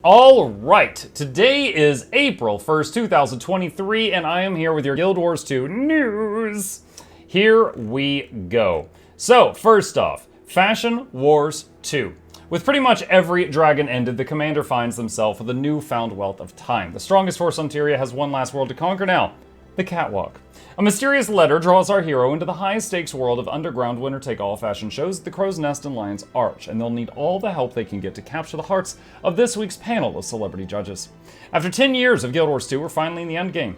All right, today is April 1st, 2023, and I am here with your Guild Wars 2 news. Here we go. So, first off, Fashion Wars 2. With pretty much every dragon ended, the commander finds themselves with a newfound wealth of time. The strongest force on Tyria has one last world to conquer now, the catwalk. A mysterious letter draws our hero into the high-stakes world of underground winner-take-all fashion shows at the Crow's Nest and Lion's Arch, and they'll need all the help they can get to capture the hearts of this week's panel of celebrity judges. After 10 years of Guild Wars 2, we're finally in the end game.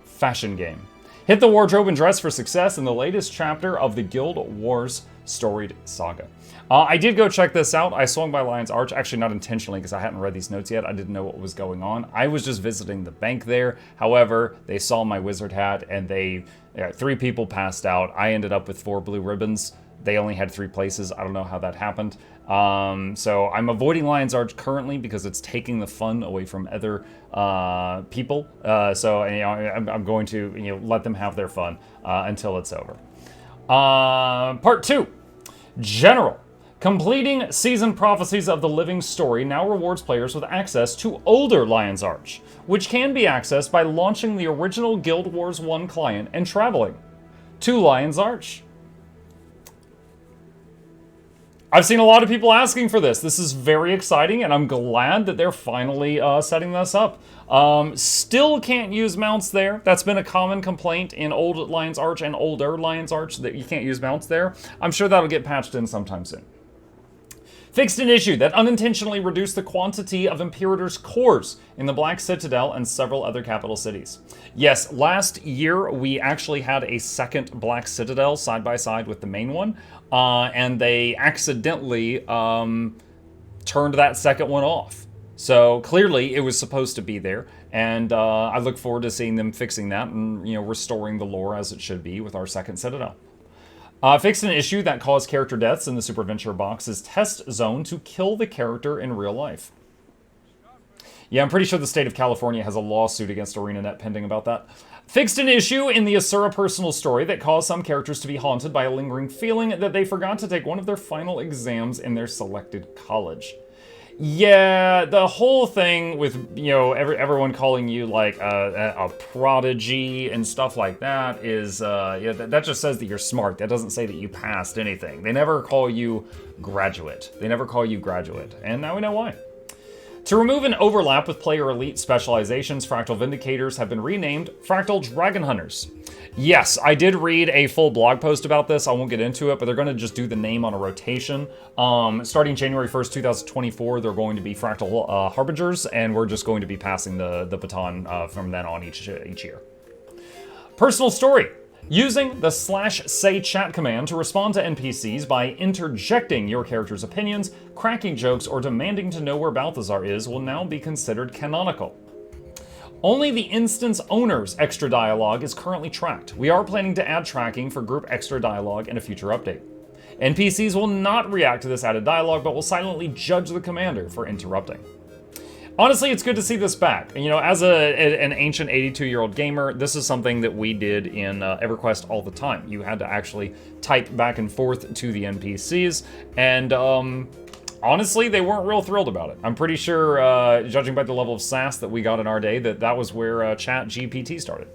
Fashion game. Hit the wardrobe and dress for success in the latest chapter of the Guild Wars storied saga. I did go check this out. I swung by Lion's Arch, actually not intentionally because I hadn't read these notes yet. I didn't know what was going on. I was just visiting the bank there. However, they saw my wizard hat and three people passed out. I ended up with 4 blue ribbons. They only had 3 places. I don't know how that happened. So I'm avoiding Lion's Arch currently because it's taking the fun away from other people. So I'm going to let them have their fun until it's over. Part 2, General. Completing Season Prophecies of the Living Story now rewards players with access to older Lion's Arch, which can be accessed by launching the original Guild Wars 1 client and traveling to Lion's Arch. I've seen a lot of people asking for this. This is very exciting, and I'm glad that they're finally setting this up. Still can't use mounts there. That's been a common complaint in old Lion's Arch and older Lion's Arch, that you can't use mounts there. I'm sure that'll get patched in sometime soon. Fixed an issue that unintentionally reduced the quantity of Imperator's cores in the Black Citadel and several other capital cities. Yes, last year we actually had a second Black Citadel side by side with the main one, and they accidentally turned that second one off. So clearly it was supposed to be there, and I look forward to seeing them fixing that and restoring the lore as it should be with our second Citadel. Fixed an issue that caused character deaths in the Superventure box's test zone to kill the character in real life. Yeah, I'm pretty sure the state of California has a lawsuit against ArenaNet pending about that. Fixed an issue in the Asura personal story that caused some characters to be haunted by a lingering feeling that they forgot to take one of their final exams in their selected college. Yeah, the whole thing with, everyone calling you like a prodigy and stuff like that is, that just says that you're smart. That doesn't say that you passed anything. They never call you graduate. And now we know why. To remove an overlap with player elite specializations, Fractal Vindicators have been renamed Fractal Dragon Hunters. Yes, I did read a full blog post about this. I won't get into it, but they're going to just do the name on a rotation. Starting January 1st, 2024, they're going to be Fractal Harbingers, and we're just going to be passing the baton from then on each year. Personal story. Using the /say chat command to respond to NPCs by interjecting your character's opinions, cracking jokes, or demanding to know where Balthazar is will now be considered canonical. Only the instance owner's extra dialogue is currently tracked. We are planning to add tracking for group extra dialogue in a future update. NPCs will not react to this added dialogue, but will silently judge the commander for interrupting. Honestly, it's good to see this back. As an ancient 82-year-old gamer, this is something that we did in EverQuest all the time. You had to actually type back and forth to the NPCs, and honestly, they weren't real thrilled about it. I'm pretty sure, judging by the level of sass that we got in our day, that was where Chat GPT started.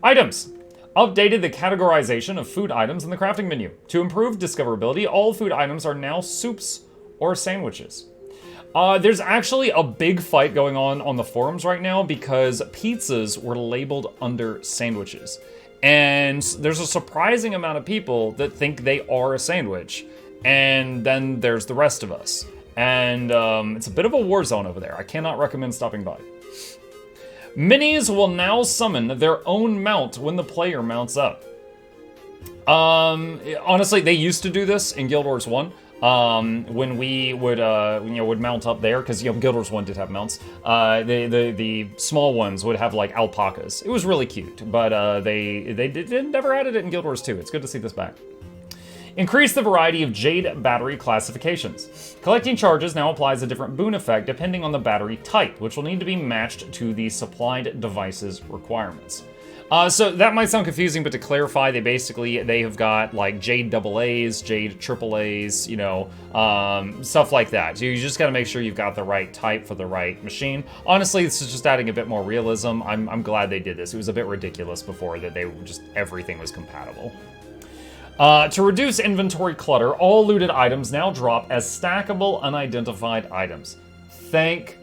Items. Updated the categorization of food items in the crafting menu. To improve discoverability, all food items are now soups or sandwiches. There's actually a big fight going on the forums right now because pizzas were labeled under sandwiches. And there's a surprising amount of people that think they are a sandwich. And then there's the rest of us. And it's a bit of a war zone over there. I cannot recommend stopping by. Minis will now summon their own mount when the player mounts up. Honestly, they used to do this in Guild Wars 1. When we would mount up there, because Guild Wars 1 did have mounts. The small ones would have like alpacas. It was really cute, but they never added it in Guild Wars 2. It's good to see this back. Increase the variety of Jade battery classifications. Collecting charges now applies a different boon effect depending on the battery type, which will need to be matched to the supplied device's requirements. So that might sound confusing, but to clarify, they have got like Jade double A's, Jade triple A's, you know, stuff like that. So you just got to make sure you've got the right type for the right machine. Honestly, this is just adding a bit more realism. I'm glad they did this. It was a bit ridiculous before that everything was compatible. To reduce inventory clutter, all looted items now drop as stackable unidentified items. Thank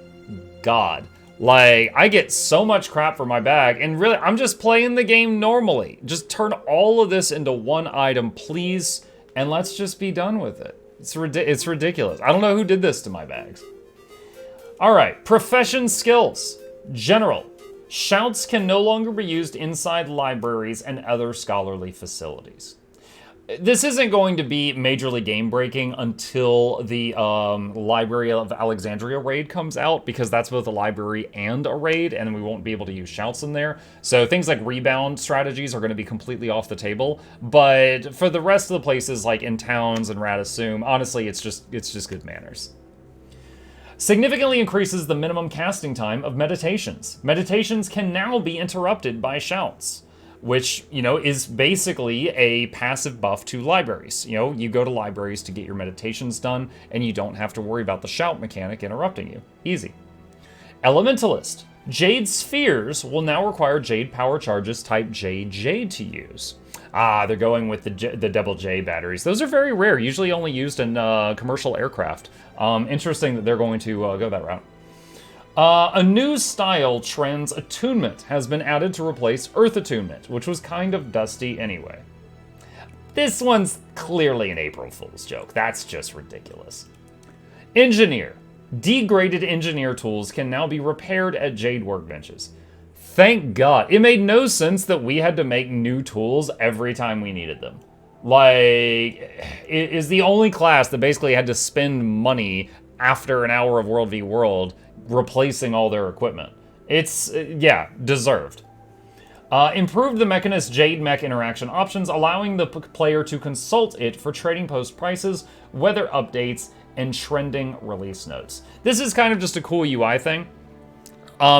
God. Like, I get so much crap for my bag, and really, I'm just playing the game normally. Just turn all of this into one item, please, and let's just be done with it. It's ridiculous. I don't know who did this to my bags. All right, profession skills. General. Shouts can no longer be used inside libraries and other scholarly facilities. This isn't going to be majorly game-breaking until the Library of Alexandria raid comes out, because that's both a library and a raid, and we won't be able to use shouts in there. So things like rebound strategies are going to be completely off the table. But for the rest of the places, like in towns and Radisum, honestly, it's just good manners. Significantly increases the minimum casting time of meditations. Meditations can now be interrupted by shouts, which, you know, is basically a passive buff to libraries. You know, you go to libraries to get your meditations done, and you don't have to worry about the shout mechanic interrupting you. Easy. Elementalist. Jade spheres will now require Jade power charges type JJ to use. They're going with the double J batteries. Those are very rare, usually only used in commercial aircraft. Interesting that they're going to go that route. A new style, Trends Attunement, has been added to replace Earth Attunement, which was kind of dusty anyway. This one's clearly an April Fool's joke. That's just ridiculous. Engineer. Degraded engineer tools can now be repaired at Jade workbenches. Thank God. It made no sense that we had to make new tools every time we needed them. Like, it is the only class that basically had to spend money after an hour of World v. World replacing all their equipment. It's, yeah, deserved. Improved the Mechanist Jade Mech interaction options, allowing the player to consult it for trading post prices, weather updates, and trending release notes. This is kind of just a cool UI thing.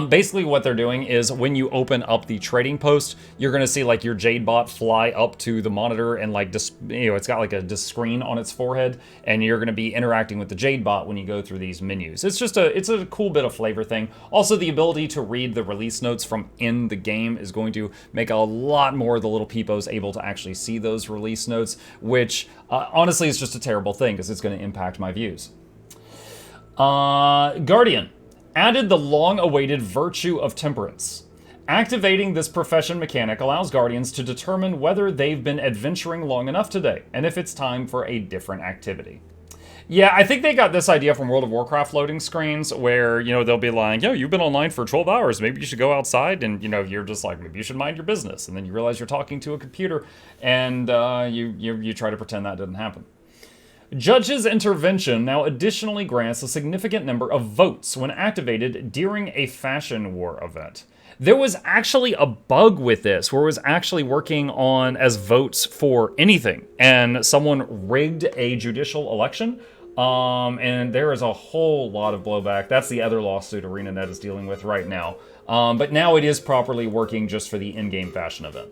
Basically what they're doing is when you open up the trading post, you're going to see like your Jade bot fly up to the monitor and like, it's got like a screen on its forehead, and you're going to be interacting with the Jade bot when you go through these menus. It's a cool bit of flavor thing. Also, the ability to read the release notes from in the game is going to make a lot more of the little peepos able to actually see those release notes, which honestly is just a terrible thing because it's going to impact my views. Guardian. Added the long-awaited Virtue of Temperance. Activating this profession mechanic allows Guardians to determine whether they've been adventuring long enough today, and if it's time for a different activity. Yeah, I think they got this idea from World of Warcraft loading screens, where, you know, they'll be like, yo, you've been online for 12 hours, maybe you should go outside, and, you know, you're just like, maybe you should mind your business, and then you realize you're talking to a computer, and you try to pretend that didn't happen. Judge's Intervention now additionally grants a significant number of votes when activated during a Fashion War event. There was actually a bug with this where it was actually working on as votes for anything, and someone rigged a judicial election, and there is a whole lot of blowback. That's the other lawsuit ArenaNet is dealing with right now. But now it is properly working just for the in-game fashion event.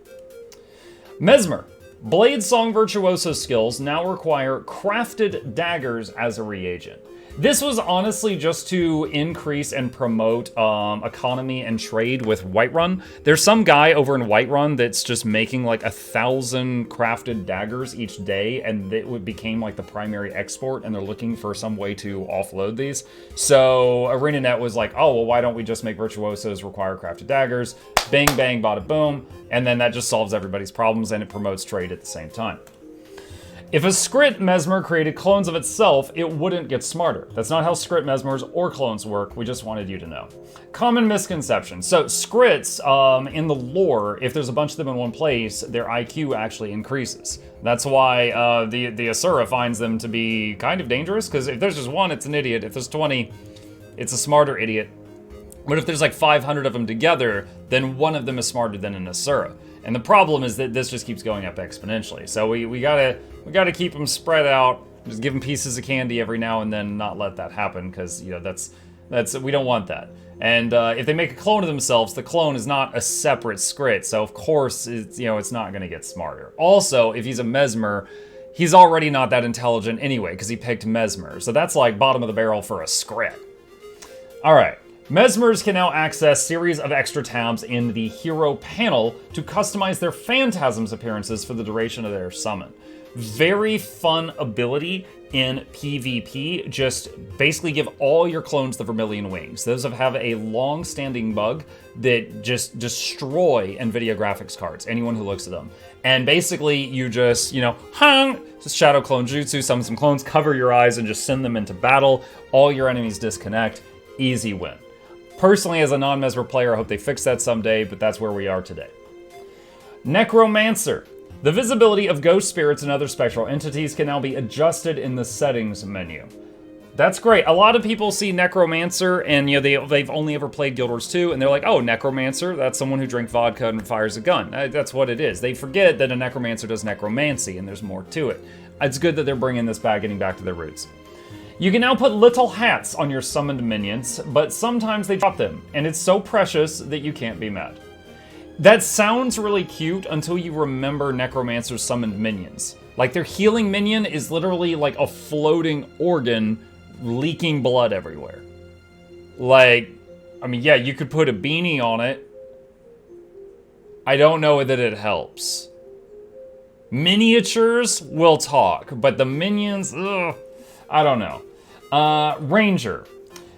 Mesmer. Blade Song Virtuoso skills now require crafted daggers as a reagent. This was honestly just to increase and promote economy and trade with Whiterun. There's some guy over in Whiterun that's just making like 1,000 crafted daggers each day, and it became like the primary export, and they're looking for some way to offload these. So ArenaNet was like, oh, well, why don't we just make Virtuosos require crafted daggers? Bang, bang, bada, boom. And then that just solves everybody's problems, and it promotes trade at the same time. If a Scrit Mesmer created clones of itself, it wouldn't get smarter. That's not how Scrit Mesmers or clones work. We just wanted you to know. Common misconception. So Scrits, in the lore, if there's a bunch of them in one place, their IQ actually increases. That's why the Asura finds them to be kind of dangerous, because if there's just one, it's an idiot. If there's 20, it's a smarter idiot. But if there's like 500 of them together, then one of them is smarter than an Asura. And the problem is that this just keeps going up exponentially. So we gotta keep them spread out. Just give them pieces of candy every now and then, not let that happen, because, you know, that's we don't want that. And if they make a clone of themselves, the clone is not a separate script, so of course it's, it's not going to get smarter. Also, if he's a Mesmer, he's already not that intelligent anyway because he picked Mesmer, so that's like bottom of the barrel for a script. All right. Mesmers can now access series of extra tabs in the hero panel to customize their phantasms appearances for the duration of their summon. Very fun ability in PvP. Just basically give all your clones the Vermilion Wings. Those have a long-standing bug that just destroy NVIDIA graphics cards, anyone who looks at them. And basically you just, just Shadow Clone Jutsu, summon some clones, cover your eyes, and just send them into battle. All your enemies disconnect. Easy win. Personally, as a non-Mesmer player, I hope they fix that someday, but that's where we are today. Necromancer. The visibility of ghost spirits and other spectral entities can now be adjusted in the settings menu. That's great. A lot of people see Necromancer and they've only ever played Guild Wars 2 and they're like, oh, Necromancer, that's someone who drinks vodka and fires a gun. That's what it is. They forget that a Necromancer does necromancy and there's more to it. It's good that they're bringing this back, getting back to their roots. You can now put little hats on your summoned minions, but sometimes they drop them, and it's so precious that you can't be mad. That sounds really cute until you remember Necromancer's summoned minions. Like, their healing minion is literally like a floating organ leaking blood everywhere. Like, I mean, yeah, you could put a beanie on it. I don't know that it helps. Miniatures will talk, but the minions, ugh, I don't know. Ranger.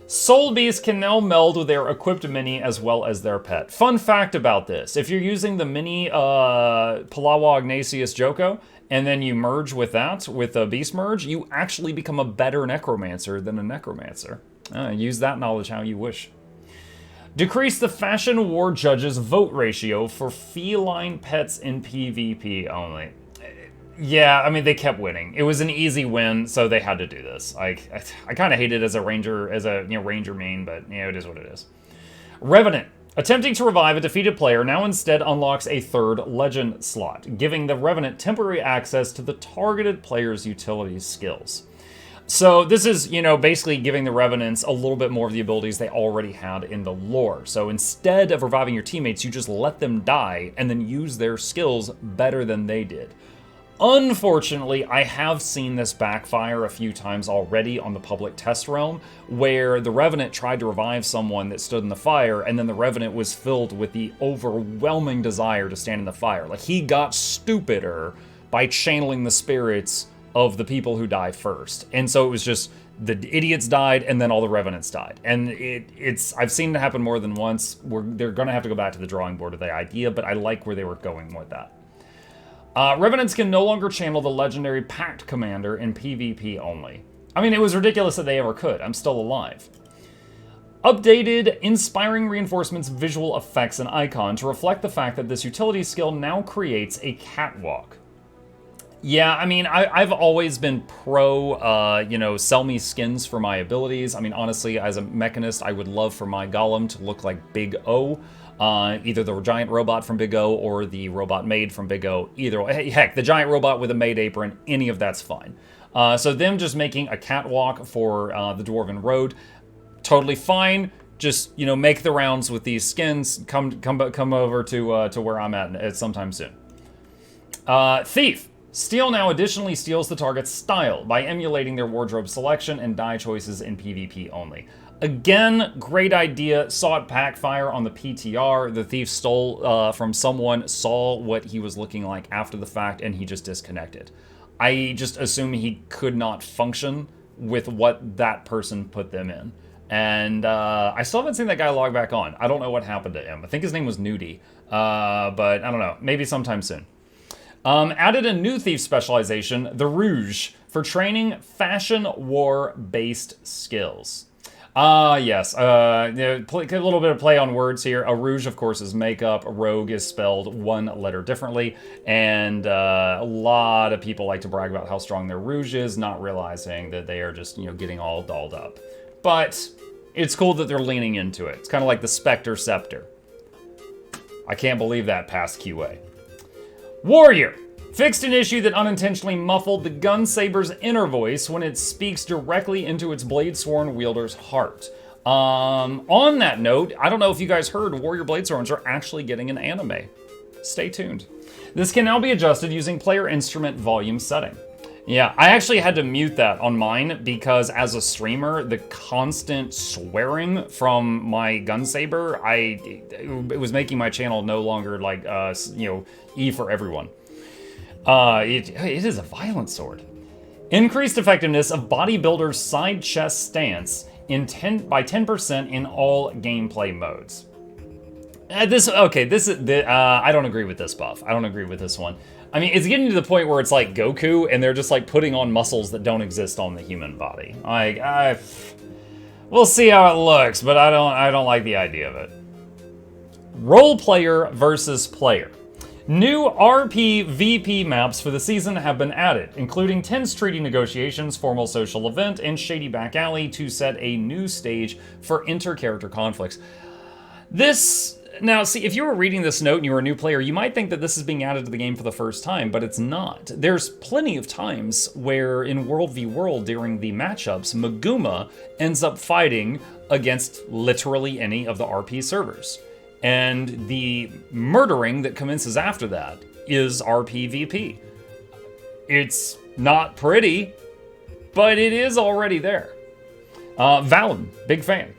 Soul Beasts can now meld with their equipped mini as well as their pet. Fun fact about this, if you're using the mini Palawa Ignatius Joko, and then you merge with that, with a Beast Merge, you actually become a better Necromancer than a Necromancer. Use that knowledge how you wish. Decrease the Fashion War Judge's vote ratio for feline pets in PvP only. Yeah, I mean, they kept winning. It was an easy win, so they had to do this. I kind of hate it as a ranger, ranger main, but it is what it is. Revenant. Attempting to revive a defeated player now instead unlocks a third legend slot, giving the Revenant temporary access to the targeted player's utility skills. So this is, basically giving the Revenants a little bit more of the abilities they already had in the lore. So instead of reviving your teammates, you just let them die and then use their skills better than they did. Unfortunately, I have seen this backfire a few times already on the public test realm, where the Revenant tried to revive someone that stood in the fire, and then the Revenant was filled with the overwhelming desire to stand in the fire. Like, he got stupider by channeling the spirits of the people who die first. And so it was just, the idiots died, and then all the Revenants died. And I've seen it happen more than once. They're gonna have to go back to the drawing board of the idea, but I like where they were going with that. Revenants can no longer channel the legendary Pact Commander in PvP only. I mean, it was ridiculous that they ever could. I'm still alive. Updated Inspiring Reinforcements visual effects and icon to reflect the fact that this utility skill now creates a catwalk. Yeah, I mean, I've always been pro, sell me skins for my abilities. I mean, honestly, as a mechanist, I would love for my golem to look like Big O. Either the giant robot from Big O or the robot maid from Big O. Either way. Heck, the giant robot with a maid apron, any of that's fine. So them just making a catwalk for the Dwarven Road, totally fine. Just, make the rounds with these skins. Come over to where I'm at sometime soon. Thief. Steal now additionally steals the target's style by emulating their wardrobe selection and dye choices in PvP only. Again, great idea. Saw it backfire on the PTR. The thief stole from someone, saw what he was looking like after the fact, and he just disconnected. I just assume he could not function with what that person put them in. And I still haven't seen that guy log back on. I don't know what happened to him. I think his name was Nudie. But I don't know. Maybe sometime soon. Added a new thief specialization, the Rouge, for training fashion war-based skills. Yes, a little bit of play on words here. A rouge, of course, is makeup. A rogue is spelled one letter differently. And a lot of people like to brag about how strong their rouge is, not realizing that they are just, getting all dolled up. But it's cool that they're leaning into it. It's kind of like the Spectre Scepter. I can't believe that passed QA. Warrior. Fixed an issue that unintentionally muffled the gun saber's inner voice when it speaks directly into its blade-sworn wielder's heart. On that note, I don't know if you guys heard, Warrior Bladesworns are actually getting an anime. Stay tuned. This can now be adjusted using player instrument volume setting. Yeah, I actually had to mute that on mine because as a streamer, the constant swearing from my gun saber, it was making my channel no longer like, E for everyone. It is a violent sword. Increased effectiveness of bodybuilder's side chest stance by 10% in all gameplay modes. I don't agree with this buff. I don't agree with this one. I mean, it's getting to the point where it's like Goku, and they're just like putting on muscles that don't exist on the human body. We'll see how it looks, but I don't like the idea of it. Role player versus player. New RP-VP maps for the season have been added, including tense treaty negotiations, formal social event, and shady back alley to set a new stage for inter-character conflicts. Now, see, if you were reading this note and you were a new player, you might think that this is being added to the game for the first time, but it's not. There's plenty of times where in World v World during the matchups, Maguma ends up fighting against literally any of the RP servers. And the murdering that commences after that is RPVP. It's not pretty, but it is already there. Valen, big fan.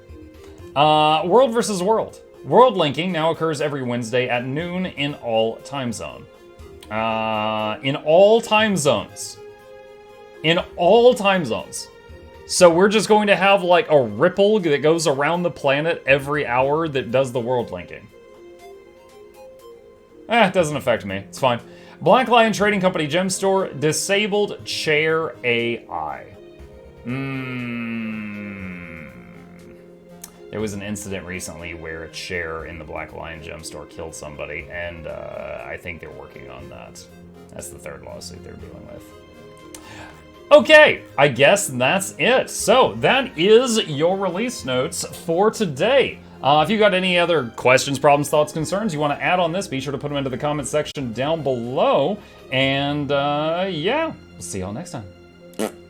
World versus World. World linking now occurs every Wednesday at noon in all time zone. In all time zones. In all time zones. So we're just going to have like a ripple that goes around the planet every hour that does the world linking. It doesn't affect me. It's fine. Black Lion Trading Company Gem Store disabled chair AI. There was an incident recently where a chair in the Black Lion Gem Store killed somebody, and I think they're working on that. That's the third lawsuit they're dealing with. Okay, I guess that's it. So that is your release notes for today. If you got any other questions, problems, thoughts, concerns you want to add on this, be sure to put them into the comment section down below. And yeah, we'll see y'all next time.